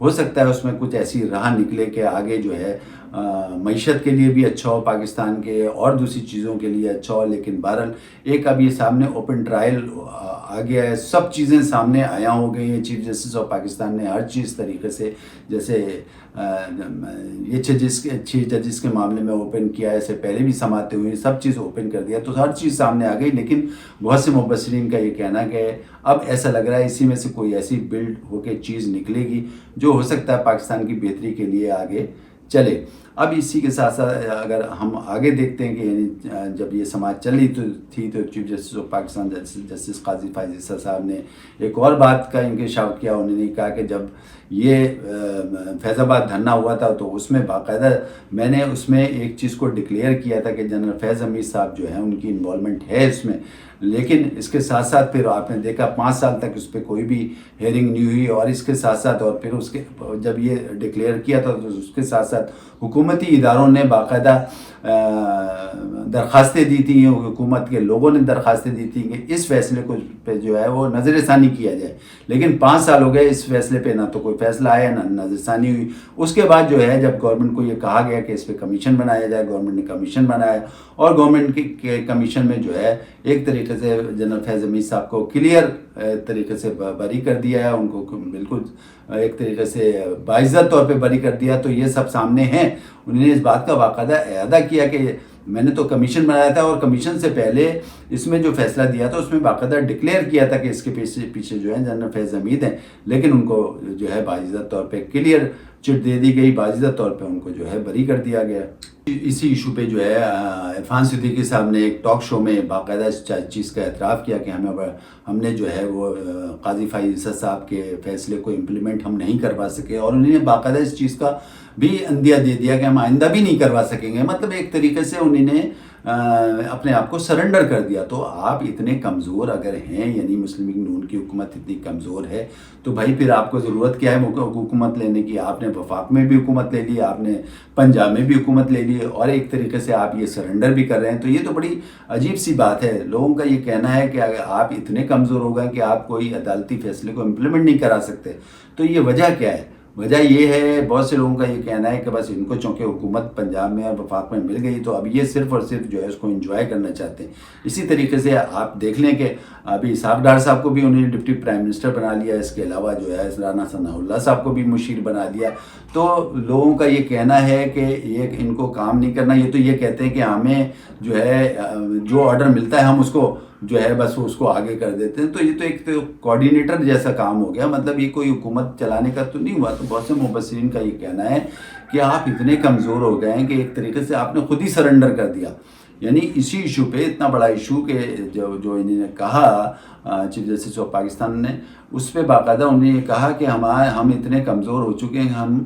ہو سکتا ہے اس میں کچھ ایسی راہ نکلے کہ آگے جو ہے معیشت کے لیے بھی اچھا ہو پاکستان کے اور دوسری چیزوں کے لیے اچھا ہو. لیکن بہرحال ایک اب یہ سامنے اوپن ٹرائل آ گیا ہے, سب چیزیں سامنے آیا ہو گئی ہیں. چیف جسٹس آف پاکستان نے ہر چیز طریقے سے, جیسے یہ چھ ججز کے معاملے میں اوپن کیا ہے, اسے پہلے بھی سماعتیں ہوئی, سب چیز اوپن کر دیا, تو ہر چیز سامنے آ گئی. لیکن بہت سے مبصرین کا یہ کہنا کہ اب ایسا لگ رہا ہے اسی میں سے کوئی ایسی بلڈ ہو کے چیز نکلے گی جو ہو سکتا ہے پاکستان کی بہتری کے لیے آگے چلے. اب اسی کے ساتھ ساتھ اگر ہم آگے دیکھتے ہیں کہ یعنی جب یہ سماعت چل رہی تھی تو chief justice of Pakistan justice قاضی فائز عیسی صاحب نے ایک اور بات کا انکشاف کیا. انہوں نے کہا کہ جب یہ فیض آباد دھرنا ہوا تھا تو اس میں باقاعدہ میں نے اس میں ایک چیز کو ڈکلیئر کیا تھا کہ جنرل فیض حمید صاحب جو ہیں ان کی انوالومنٹ ہے اس میں. لیکن اس کے ساتھ ساتھ پھر آپ نے دیکھا 5 سال تک اس پہ کوئی بھی ہیئرنگ نہیں ہوئی, اور اس کے ساتھ ساتھ اور پھر اس کے جب یہ ڈکلیئر کیا تھا تو اس کے ساتھ ساتھ حکومتی اداروں نے باقاعدہ درخواستیں دی تھیں, حکومت کے لوگوں نے درخواستیں دی تھیں کہ اس فیصلے کو پہ جو ہے وہ نظر ثانی کیا جائے. لیکن 5 سال ہو گئے اس فیصلے پہ, نہ تو کوئی فیصلہ آیا نہ نظر ثانی ہوئی. اس کے بعد جو ہے جب گورنمنٹ کو یہ کہا گیا کہ اس پہ کمیشن بنایا جائے, گورنمنٹ نے کمیشن بنایا, اور گورنمنٹ کے کمیشن میں جو ہے ایک طریقے سے جنرل فیض حمید صاحب کو کلیئر طریقے سے بری کر دیا ہے, ان کو بالکل ایک طریقے سے باعزت طور پہ بری کر دیا. تو یہ سب سامنے ہیں. انہوں نے اس بات کا باقاعدہ اعادہ کیا کہ میں نے تو کمیشن بنایا تھا, اور کمیشن سے پہلے اس میں جو فیصلہ دیا تھا اس میں باقاعدہ ڈکلیئر کیا تھا کہ اس کے پیچھے جو ہے جنرل فیض حمید ہیں, لیکن ان کو جو ہے باعزت طور پہ کلیئر چٹ دے دی گئی, باعزت طور پہ ان کو جو ہے بری کر دیا گیا. اسی ایشو پہ جو ہے عرفان صدیقی صاحب نے ایک ٹاک شو میں باقاعدہ اس چیز کا اعتراف کیا کہ ہم نے جو ہے وہ قاضی فائز عیسی صاحب کے فیصلے کو امپلیمنٹ ہم نہیں کروا سکے, اور انہوں نے باقاعدہ اس چیز کا بھی اندیہ دے دیا کہ ہم آئندہ بھی نہیں کروا سکیں گے. مطلب ایک طریقے سے انہوں نے اپنے آپ کو سرنڈر کر دیا. تو آپ اتنے کمزور اگر ہیں, یعنی مسلم لیگ نون کی حکومت اتنی کمزور ہے, تو بھائی پھر آپ کو ضرورت کیا ہے حکومت لینے کی؟ آپ نے وفاق میں بھی حکومت لے لی, آپ نے پنجاب میں بھی حکومت لے لی, اور ایک طریقے سے آپ یہ سرنڈر بھی کر رہے ہیں. تو یہ تو بڑی عجیب سی بات ہے. لوگوں کا یہ کہنا ہے کہ اگر آپ اتنے کمزور ہو گئے کہ آپ کوئی عدالتی فیصلے کو امپلیمنٹ نہیں کرا سکتے, تو یہ وجہ کیا ہے؟ وجہ یہ ہے, بہت سے لوگوں کا یہ کہنا ہے کہ بس ان کو چونکہ حکومت پنجاب میں اور وفاق میں مل گئی تو اب یہ صرف اور صرف جو ہے اس کو انجوائے کرنا چاہتے ہیں. اسی طریقے سے آپ دیکھ لیں کہ ابھی اسحاق ڈار صاحب کو بھی انہوں نے ڈپٹی پرائم منسٹر بنا لیا, اس کے علاوہ جو ہے رانا ثناء اللہ صاحب کو بھی مشیر بنا دیا. تو لوگوں کا یہ کہنا ہے کہ یہ ان کو کام نہیں کرنا. یہ تو یہ کہتے ہیں کہ ہمیں جو ہے جو آرڈر ملتا ہے ہم اس کو جو ہے بس اس کو آگے کر دیتے ہیں. تو یہ تو ایک کوآرڈینیٹر جیسا کام ہو گیا. مطلب یہ کوئی حکومت چلانے کا تو نہیں ہوا. تو بہت سے مبصرین کا یہ کہنا ہے کہ آپ اتنے کمزور ہو گئے ہیں کہ ایک طریقے سے آپ نے خود ہی سرنڈر کر دیا. یعنی اسی ایشو پہ اتنا بڑا ایشو کہ جو انہوں نے کہا چیف جسٹس آف پاکستان نے, اس پہ باقاعدہ انہوں نے یہ کہا کہ ہم اتنے کمزور ہو چکے ہیں, ہم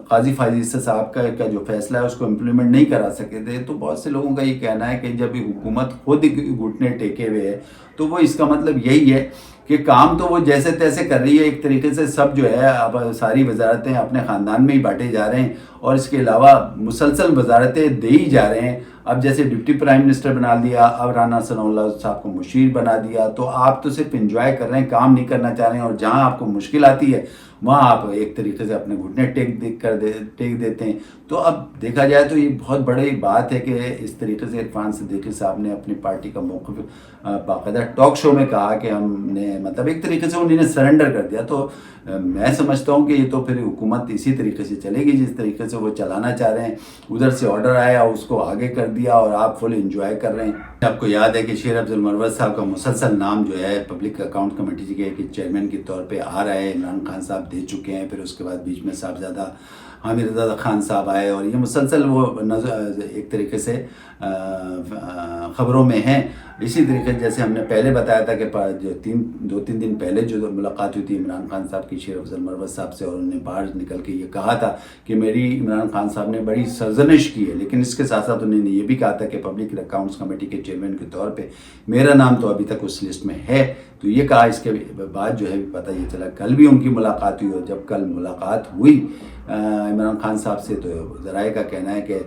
قاضی فائز عیسی صاحب کا جو فیصلہ ہے اس کو امپلیمنٹ نہیں کرا سکے تھے. تو بہت سے لوگوں کا یہ کہنا ہے کہ جب حکومت خود گھٹنے ٹیکے ہوئے ہے تو وہ اس کا مطلب یہی ہے کہ کام تو وہ جیسے تیسے کر رہی ہے. ایک طریقے سے سب جو ہے اب ساری وزارتیں اپنے خاندان میں ہی بانٹے جا رہے ہیں, اور اس کے علاوہ مسلسل وزارتیں دے ہی جا رہے ہیں. اب جیسے ڈپٹی پرائم منسٹر بنا دیا, اب رانا ثناء اللہ صاحب کو مشیر بنا دیا. تو آپ تو صرف انجوائے کر رہے ہیں, کام نہیں کرنا چاہ رہے ہیں, اور جہاں آپ کو مشکل آتی ہے وہاں آپ ایک طریقے سے اپنے گھٹنے ٹیک دیتے ہیں. تو اب دیکھا جائے تو یہ بہت بڑی بات ہے کہ اس طریقے سے عرفان صدیقی صاحب نے اپنی پارٹی کا موقف باقاعدہ ٹاک شو میں کہا کہ ہم نے مطلب ایک طریقے سے انہوں نے سرنڈر کر دیا. تو میں سمجھتا ہوں کہ یہ تو پھر حکومت اسی طریقے سے چلے گی جس طریقے سے وہ چلانا چاہ رہے ہیں. ادھر سے آرڈر آیا, اس کو آگے کر دیا, اور آپ فل انجوائے کر رہے ہیں. آپ کو یاد ہے کہ شیر افضل مروت صاحب کا مسلسل نام جو ہے پبلک اکاؤنٹ کمیٹی کے چیئرمین کے طور پہ آ رہا ہے. عمران خان صاحب دے چکے ہیں, پھر اس کے بعد بیچ میں صاحبزادہ عامر رضا خان صاحب آئے, اور یہ مسلسل وہ ایک طریقے سے خبروں میں ہیں. اسی طریقے جیسے ہم نے پہلے بتایا تھا کہ جو 2-3 دن پہلے جو ملاقات ہوئی تھی عمران خان صاحب کی شیر افضل مروت صاحب سے, اور انہوں نے باہر نکل کے یہ کہا تھا کہ میری عمران خان صاحب نے بڑی سرزنش کی ہے, لیکن اس کے ساتھ ساتھ انہوں نے یہ بھی کہا تھا کہ پبلک اکاؤنٹس کمیٹی کے چیئرمین کے طور پہ میرا نام تو ابھی تک اس لسٹ میں ہے. تو یہ کہا. اس کے بعد جو ہے پتہ یہ چلا کل بھی ان کی ملاقات ہوئی, اور جب کل ملاقات ہوئی عمران خان صاحب سے تو ذرائع کا کہنا ہے کہ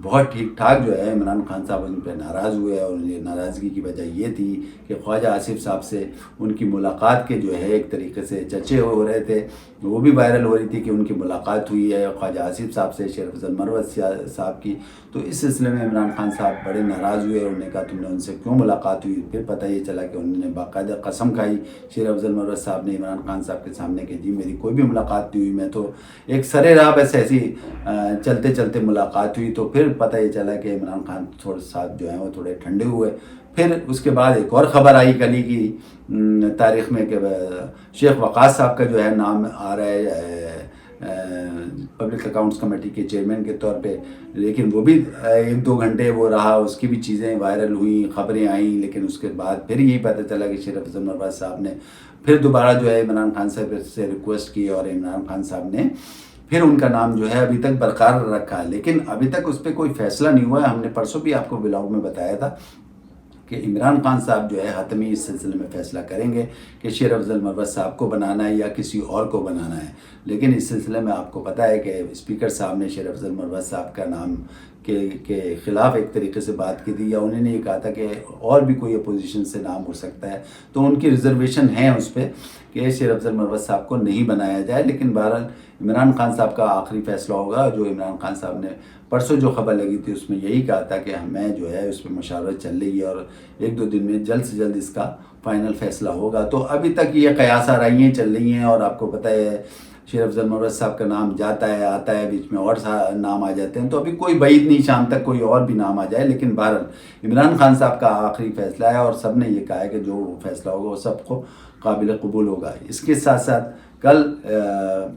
بہت ٹھیک ٹھاک جو ہے عمران خان صاحب ان پہ ناراض ہوئے, اور یہ ناراضگی کی وجہ یہ تھی کہ خواجہ آصف صاحب سے ان کی ملاقات کے جو ہے ایک طریقے سے چرچے ہو رہے تھے وہ بھی وائرل ہو رہی تھی کہ ان کی ملاقات ہوئی ہے خواجہ آصف صاحب سے، شیر افضل مروت صاحب کی. تو اس سلسلے میں عمران خان صاحب بڑے ناراض ہوئے اور انہوں نے کہا تم نے ان سے کیوں ملاقات ہوئی. پھر پتہ یہ چلا کہ انہوں نے باقاعدہ قسم کھائی شیر افضل مروت صاحب نے عمران خان صاحب کے سامنے کہ جی میری کوئی بھی ملاقات نہیں ہوئی، میں تو ایک سرے راہ بس ایسی چلتے چلتے ملاقات ہوئی. تو پھر پتہ یہ چلا کہ عمران خان تھوڑے ساتھ جو ہیں وہ تھوڑے ٹھنڈے ہوئے. پھر اس کے بعد ایک اور خبر آئی کل ہی کی تاریخ میں کہ شیخ وقاص صاحب کا جو ہے نام آ رہا ہے پبلک اکاؤنٹس کمیٹی کے چیئرمین کے طور پہ. لیکن وہ بھی 1-2 گھنٹے وہ رہا، اس کی بھی چیزیں وائرل ہوئیں، خبریں آئیں. لیکن اس کے بعد پھر یہی پتہ چلا کہ شیر افضل مروت صاحب نے پھر دوبارہ جو ہے عمران خان صاحب سے ریکویسٹ کی اور عمران خان صاحب نے پھر ان کا نام جو ہے ابھی تک برقرار رکھا. لیکن ابھی تک اس پہ کوئی فیصلہ نہیں ہوا ہے. ہم نے پرسوں بھی آپ کو بلاگ میں بتایا تھا کہ عمران خان صاحب جو ہے حتمی اس سلسلے میں فیصلہ کریں گے کہ شیر افضل مروت صاحب کو بنانا ہے یا کسی اور کو بنانا ہے. لیکن اس سلسلے میں آپ کو پتہ ہے کہ اسپیکر صاحب نے شیر افضل مروت صاحب کا نام کے خلاف ایک طریقے سے بات کی تھی، یا انہوں نے یہ کہا تھا کہ اور بھی کوئی اپوزیشن سے نام ہو سکتا ہے. تو ان کی ریزرویشن ہے اس پہ کہ شیر افضل مروت صاحب کو نہیں بنایا جائے. لیکن بہرحال عمران خان صاحب کا آخری فیصلہ ہوگا. جو عمران خان صاحب نے پرسوں جو خبر لگی تھی اس میں یہی کہا تھا کہ ہمیں جو ہے اس پہ مشاورت چل رہی ہے اور 1-2 دن میں جلد سے جلد اس کا فائنل فیصلہ ہوگا. تو ابھی تک یہ قیاس آرائیاں چل رہی ہیں اور آپ کو پتہ ہے شیر افضل مروت صاحب کا نام جاتا ہے آتا ہے، بیچ میں اور نام آ جاتے ہیں. تو ابھی کوئی بعید نہیں شام تک کوئی اور بھی نام آ جائے. لیکن بہرحال عمران خان صاحب کا آخری فیصلہ ہے اور سب نے یہ کہا ہے کہ جو فیصلہ ہوگا وہ سب کو قابل قبول ہوگا. اس کے ساتھ ساتھ کل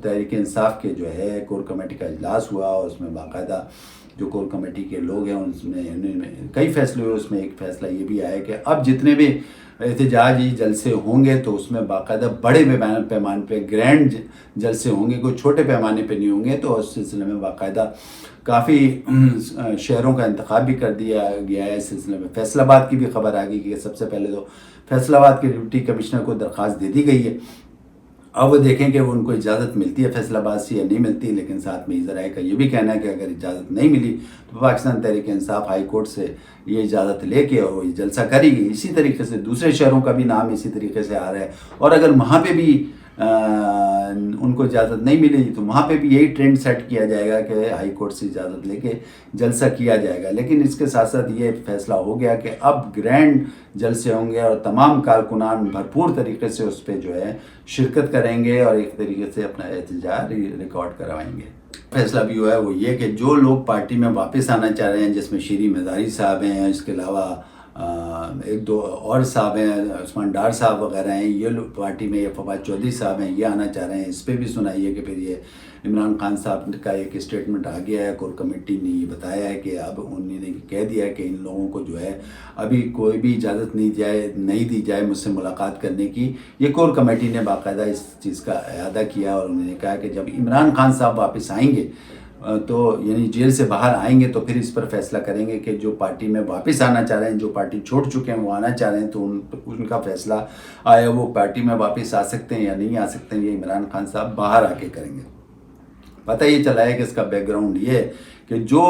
تحریک انصاف کے جو ہے کور کمیٹی کا اجلاس ہوا اور اس میں باقاعدہ جو کور کمیٹی کے لوگ ہیں اس میں کئی فیصلے ہوئے. اس میں ایک فیصلہ یہ بھی آیا کہ اب جتنے بھی احتجاجی جلسے ہوں گے تو اس میں باقاعدہ بڑے پیمانے پہ گرینڈ جلسے ہوں گے، کوئی چھوٹے پیمانے پہ نہیں ہوں گے. تو اس سلسلے میں باقاعدہ کافی شہروں کا انتخاب بھی کر دیا گیا ہے. اس سلسلے میں فیصل آباد کی بھی خبر آ گئی کہ سب سے پہلے تو فیصل آباد کے ڈپٹی کمشنر کو درخواست دے دی گئی ہے. اب وہ دیکھیں کہ ان کو اجازت ملتی ہے فیصل آباد سے یا نہیں ملتی. لیکن ساتھ میں ذرائع کا یہ بھی کہنا ہے کہ اگر اجازت نہیں ملی تو پاکستان تحریک انصاف ہائی کورٹ سے یہ اجازت لے کے اور یہ جلسہ کرے گی. اسی طریقے سے دوسرے شہروں کا بھی نام اسی طریقے سے آ رہا ہے اور اگر وہاں پہ بھی ان کو اجازت نہیں ملے گی تو وہاں پہ بھی یہی ٹرینڈ سیٹ کیا جائے گا کہ ہائی کورٹ سے اجازت لے کے جلسہ کیا جائے گا. لیکن اس کے ساتھ ساتھ یہ فیصلہ ہو گیا کہ اب گرینڈ جلسے ہوں گے اور تمام کارکنان بھرپور طریقے سے اس پہ جو ہے شرکت کریں گے اور ایک طریقے سے اپنا احتجاج ریکارڈ کروائیں گے. فیصلہ بھی ہوا ہے وہ یہ کہ جو لوگ پارٹی میں واپس آنا چاہ رہے ہیں، جس میں شیری مزاری صاحب ہیں، اس کے علاوہ 1-2 اور صاحب ہیں، عثمان ڈار صاحب وغیرہ ہیں، یہ لوگ پارٹی میں، فواد چودھری صاحب ہیں، یہ آنا چاہ رہے ہیں. اس پہ بھی سنائیے کہ پھر یہ عمران خان صاحب کا ایک اسٹیٹمنٹ آ گیا ہے. کور کمیٹی نے یہ بتایا ہے کہ اب انہوں نے کہہ دیا ہے کہ ان لوگوں کو جو ہے ابھی کوئی بھی اجازت نہیں دی جائے مجھ سے ملاقات کرنے کی. یہ کور کمیٹی نے باقاعدہ اس چیز کا اعادہ کیا اور انہوں نے کہا کہ جب عمران خان صاحب واپس آئیں گے تو یعنی جیل سے باہر آئیں گے تو پھر اس پر فیصلہ کریں گے کہ جو پارٹی میں واپس آنا چاہ رہے ہیں، جو پارٹی چھوڑ چکے ہیں وہ آنا چاہ رہے ہیں تو ان کا فیصلہ آیا وہ پارٹی میں واپس آ سکتے ہیں یا نہیں آ سکتے ہیں. یہ عمران خان صاحب باہر آ کے کریں گے. پتہ یہ چلا ہے کہ اس کا بیک گراؤنڈ یہ ہے کہ جو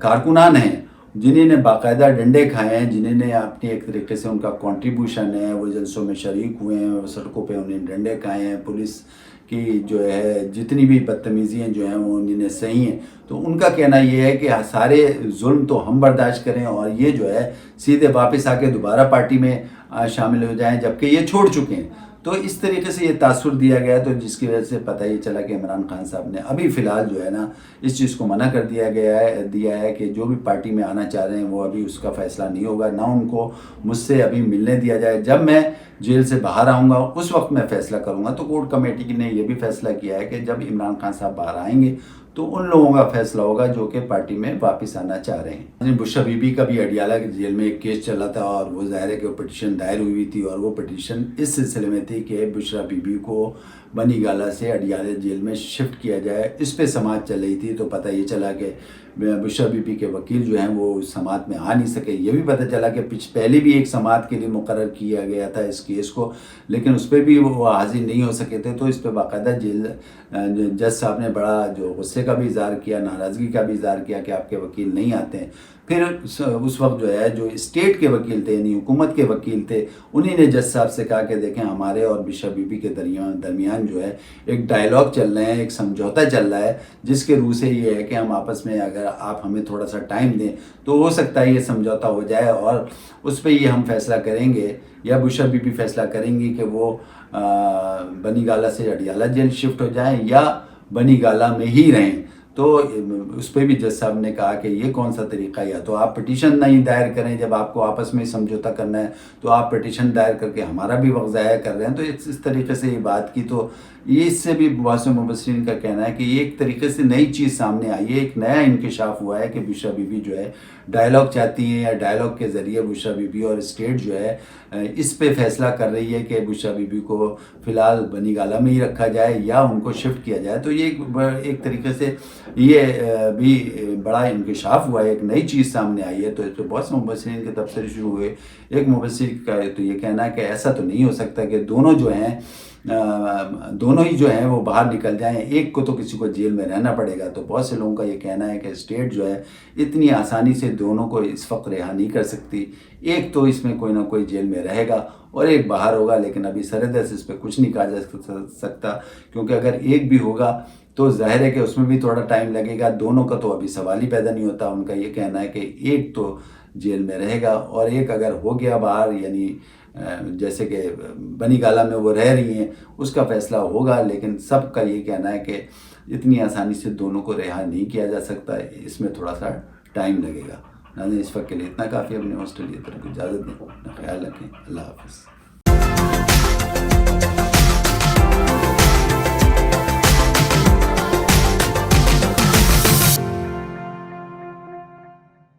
کارکنان ہیں جنہوں نے باقاعدہ ڈنڈے کھائے ہیں، جنہوں نے اپنی ایک طریقے سے ان کا کنٹریبیوشن ہے، وہ جلسوں میں شریک ہوئے ہیں، سڑکوں پہ انہیں ڈنڈے کھائے ہیں، پولیس کی جو ہے جتنی بھی بدتمیزیاں جو ہیں وہ انہیں صحیح ہیں. تو ان کا کہنا یہ ہے کہ سارے ظلم تو ہم برداشت کریں اور یہ جو ہے سیدھے واپس آ کے دوبارہ پارٹی میں شامل ہو جائیں جبکہ یہ چھوڑ چکے ہیں. تو اس طریقے سے یہ تاثر دیا گیا تو جس کی وجہ سے پتہ یہ چلا کہ عمران خان صاحب نے ابھی فی الحال جو ہے نا اس چیز کو منع کر دیا ہے کہ جو بھی پارٹی میں آنا چاہ رہے ہیں وہ ابھی اس کا فیصلہ نہیں ہوگا، نہ ان کو مجھ سے ابھی ملنے دیا جائے. جب میں جیل سے باہر آؤں گا اس وقت میں فیصلہ کروں گا. تو کورٹ کمیٹی نے یہ بھی فیصلہ کیا ہے کہ جب عمران خان صاحب باہر آئیں گے تو ان لوگوں کا فیصلہ ہوگا جو کہ پارٹی میں واپس آنا چاہ رہے ہیں. بشرا بی بی کا بھی اڈیالہ جیل میں ایک کیس چلا تھا اور وہ ظاہر ہے کہ وہ پٹیشن دائر ہوئی تھی اور وہ پٹیشن اس سلسلے میں تھی کہ بشرا بی بی کو بنی گالہ سے اڈیالہ جیل میں شفٹ کیا جائے. اس پہ سماعت چل رہی تھی. تو پتہ یہ چلا کہ بشرا بی بی کے وکیل جو ہیں وہ اس سماعت میں آ نہیں سکے. یہ بھی پتہ چلا کہ پہلے بھی ایک سماعت کے لیے مقرر کیا گیا تھا اس کیس کو، لیکن اس پہ بھی وہ حاضر نہیں ہو سکے تھے. تو اس پہ باقاعدہ جج صاحب نے بڑا جو غصے غصے کا بھی اظہار کیا، ناراضگی کا بھی اظہار کیا کہ آپ کے وکیل نہیں آتے ہیں۔ پھر اس وقت جو ہے جو اسٹیٹ کے وکیل تھے یعنی حکومت کے وکیل تھے، انہی نے جج صاحب سے کہا کہ دیکھیں ہمارے اور بشپ بی بی کے درمیان جو ہے ایک ڈائلاگ چل رہے ہیں، ایک سمجھوتا چل رہا ہے، جس کے روح سے یہ ہے کہ ہم آپس میں اگر آپ ہمیں تھوڑا سا ٹائم دیں تو ہو سکتا ہے یہ سمجھوتا ہو جائے اور اس پہ یہ ہم فیصلہ کریں گے، یا بشپ بی بی فیصلہ کریں گی کہ وہ بنی گالہ سے اڈیالہ جیل شفٹ ہو جائیں یا بنی گالہ میں ہی رہیں۔ تو اس پہ بھی جج صاحب نے کہا کہ یہ کون سا طریقہ ہے، یا تو آپ پٹیشن نہیں دائر کریں، جب آپ کو آپس میں سمجھوتا کرنا ہے تو آپ پٹیشن دائر کر کے ہمارا بھی وقت ضائع کر رہے ہیں۔ تو اس طریقے سے یہ بات کی، تو یہ اس سے بھی بہت سے مبصرین کا کہنا ہے کہ یہ ایک طریقے سے نئی چیز سامنے آئی ہے، ایک نیا انکشاف ہوا ہے کہ بشپ بی بی جو ہے ڈائلاگ چاہتی ہیں، یا ڈائلاگ کے ذریعے بشپ بی بی اور اسٹیٹ جو ہے اس پہ فیصلہ کر رہی ہے کہ بشپ بی بی کو فی الحال بنی گالہ میں ہی رکھا جائے یا ان کو شفٹ کیا جائے۔ تو یہ ایک طریقے سے یہ بھی بڑا انکشاف ہوا ہے، ایک نئی چیز سامنے آئی ہے۔ تو اس پہ بہت سے مبصرین کے تبصرے شروع ہوئے۔ ایک مبصر کا تو یہ کہنا ہے کہ ایسا تو نہیں ہو سکتا کہ دونوں ہی جو ہیں وہ باہر نکل جائیں، ایک کو تو کسی کو جیل میں رہنا پڑے گا۔ تو بہت سے لوگوں کا یہ کہنا ہے کہ اسٹیٹ جو ہے اتنی آسانی سے دونوں کو اس وقت رہا نہیں کر سکتی، ایک تو اس میں کوئی نہ کوئی جیل میں رہے گا اور ایک باہر ہوگا، لیکن ابھی سردست اس پہ کچھ نہیں کہا جا سکتا، کیونکہ اگر ایک بھی ہوگا تو ظاہر ہے کہ اس میں بھی تھوڑا ٹائم لگے گا، دونوں کا تو ابھی سوال ہی پیدا نہیں ہوتا۔ ان کا یہ کہنا ہے کہ ایک تو جیل میں رہے گا اور ایک اگر ہو گیا باہر، یعنی جیسے کہ بنی گالہ میں وہ رہ رہی ہیں، اس کا فیصلہ ہوگا، لیکن سب کا یہ کہنا ہے کہ اتنی آسانی سے دونوں کو رہا نہیں کیا جا سکتا، اس میں تھوڑا سا ٹائم لگے گا۔ ناظرین اس وقت کے لیے اتنا کافی، اپنے ہوسٹ کی طرف اجازت دیں، اپنا خیال رکھیں، اللہ حافظ۔